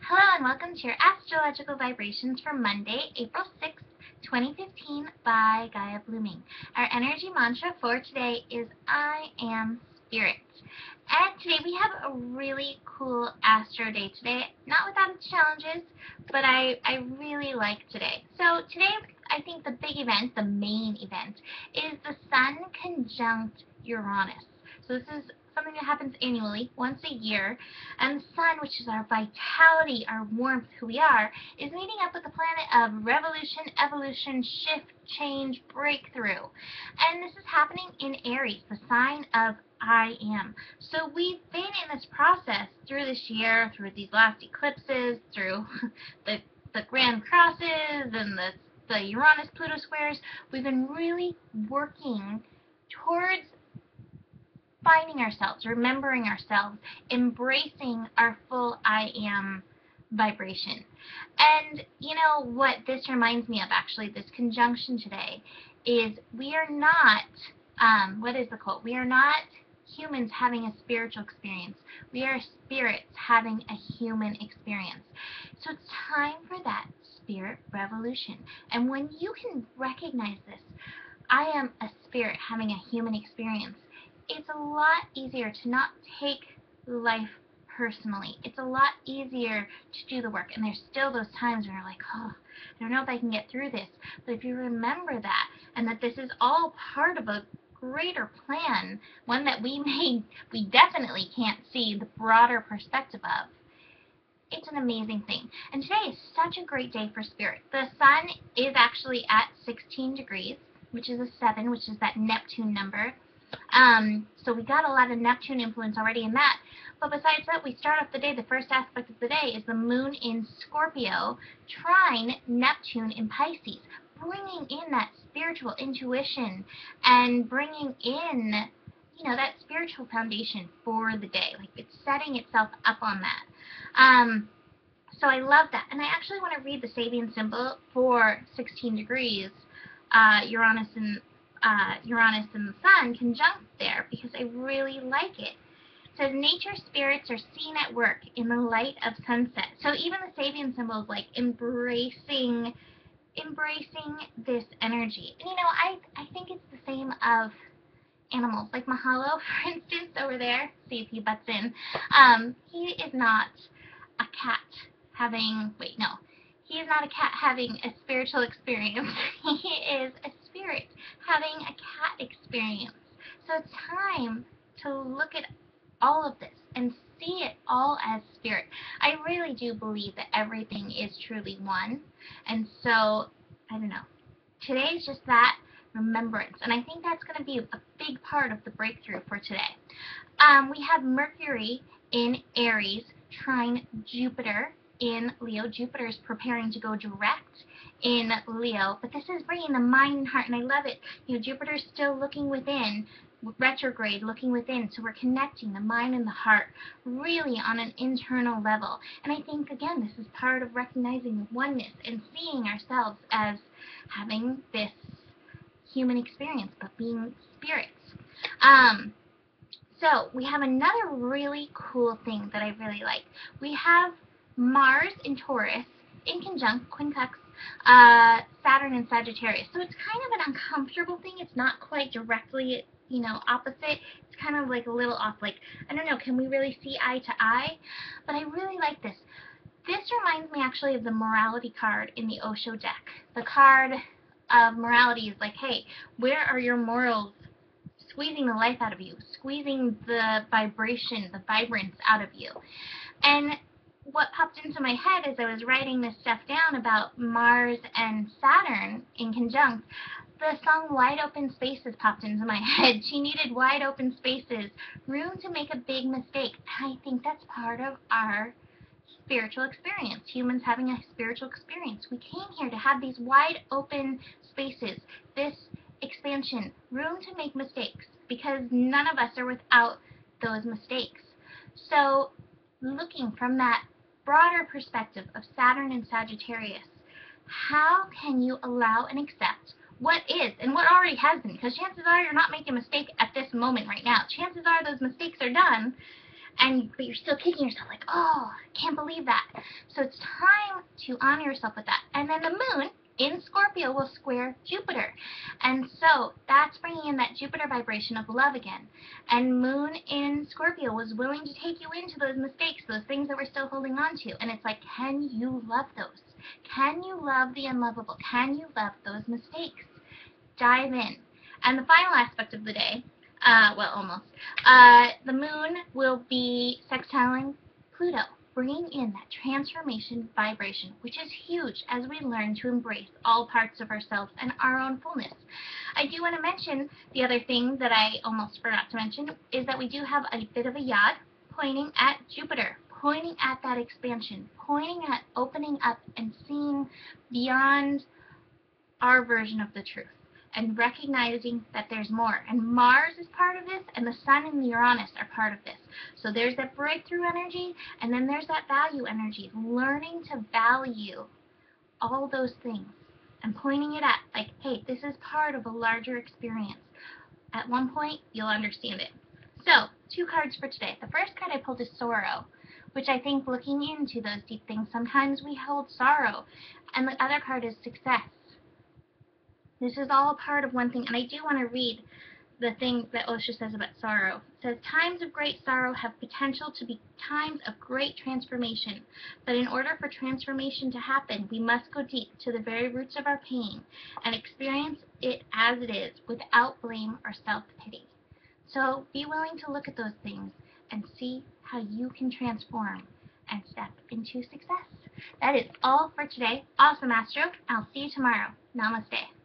Hello and welcome to your astrological vibrations for Monday, April 6th, 2015 by Gaia Blooming. Our energy mantra for today is I am spirit. And today we have a really cool astro day today, not without its challenges, but I really like today. So today I think the big event, the main event, is the Sun conjunct Uranus. So this is something that happens annually, once a year, and the Sun, which is our vitality, our warmth, who we are, is meeting up with the planet of revolution, evolution, shift, change, breakthrough. And this is happening in Aries, the sign of I am. So we've been in this process through this year, through these last eclipses, through the grand crosses and the Uranus-Pluto squares. We've been really working towards finding ourselves, remembering ourselves, embracing our full I am vibration. And you know what this reminds me of, actually, this conjunction today, is we are not, what is the quote? We are not humans having a spiritual experience. We are spirits having a human experience. So it's time for that spirit revolution. And when you can recognize this, I am a spirit having a human experience, it's a lot easier to not take life personally. It's a lot easier to do the work. And there's still those times when you're like, oh, I don't know if I can get through this. But if you remember that, and that this is all part of a greater plan, one that we definitely can't see the broader perspective of, it's an amazing thing. And today is such a great day for spirit. The Sun is actually at 16 degrees, which is a 7, which is that Neptune number. So we got a lot of Neptune influence already in that. But besides that, we start off the day, the first aspect of the day is the Moon in Scorpio, trine Neptune in Pisces, bringing in that spiritual intuition and bringing in, you know, that spiritual foundation for the day. Like, it's setting itself up on that. So I love that. And I actually want to read the Sabian symbol for 16 degrees, Uranus and the Sun conjunct there, because I really like it. It says, nature spirits are seen at work in the light of sunset. So even the Sabian symbol is like embracing this energy. And you know, I think it's the same of animals, like Mahalo, for instance, over there. See if he butts in. He is not a cat having, he is not a cat having a spiritual experience. He is a spirit having a cat experience. So it's time to look at all of this and see it all as spirit. I really do believe that everything is truly one. And so, I don't know, today's just that remembrance. And I think that's going to be a big part of the breakthrough for today. We have Mercury in Aries trine Jupiter in Leo. Jupiter is preparing to go direct in Leo, but this is bringing the mind and heart, and I love it. You know, Jupiter is still looking within, retrograde, looking within, so we're connecting the mind and the heart really on an internal level. And I think, again, this is part of recognizing the oneness and seeing ourselves as having this human experience, but being spirits. So we have another really cool thing that I really like. We have Mars in Taurus in conjunct, quincux, Saturn in Sagittarius. So it's kind of an uncomfortable thing. It's not quite directly, you know, opposite. It's kind of like a little off, like, I don't know, can we really see eye to eye? But I really like this. This reminds me actually of the morality card in the Osho deck. The card of morality is like, hey, where are your morals squeezing the life out of you, squeezing the vibration, the vibrance out of you? And what popped into my head as I was writing this stuff down about Mars and Saturn in conjunct, the song Wide Open Spaces popped into my head. She needed wide open spaces, room to make a big mistake. And I think that's part of our spiritual experience, humans having a spiritual experience. We came here to have these wide open spaces, this expansion, room to make mistakes, because none of us are without those mistakes. So looking from that broader perspective of Saturn and Sagittarius, how can you allow and accept what is and what already has been? Because chances are you're not making a mistake at this moment right now. Chances are those mistakes are done, but you're still kicking yourself like, oh, I can't believe that. So it's time to honor yourself with that. And then the moon in Scorpio will square Jupiter. And so that's bringing in that Jupiter vibration of love again. And moon in Scorpio was willing to take you into those mistakes, those things that we're still holding on to. And it's like, can you love those? Can you love the unlovable? Can you love those mistakes? Dive in. And the final aspect of the day, well, almost, the moon will be sextiling Pluto, bringing in that transformation vibration, which is huge as we learn to embrace all parts of ourselves and our own fullness. I do want to mention the other thing that I almost forgot to mention is that we do have a bit of a yod pointing at Jupiter, pointing at that expansion, pointing at opening up and seeing beyond our version of the truth, and recognizing that there's more. And Mars is part of this, and the Sun and the Uranus are part of this. So there's that breakthrough energy, and then there's that value energy, learning to value all those things and pointing it at, like, hey, this is part of a larger experience. At one point, you'll understand it. So, 2 cards for today. The first card I pulled is Sorrow, which I think looking into those deep things, sometimes we hold sorrow. And the other card is Success. This is all part of one thing, and I do want to read the thing that Osho says about sorrow. It says, times of great sorrow have potential to be times of great transformation, but in order for transformation to happen, we must go deep to the very roots of our pain and experience it as it is, without blame or self-pity. So be willing to look at those things and see how you can transform and step into success. That is all for today. Awesome, Astro. I'll see you tomorrow. Namaste.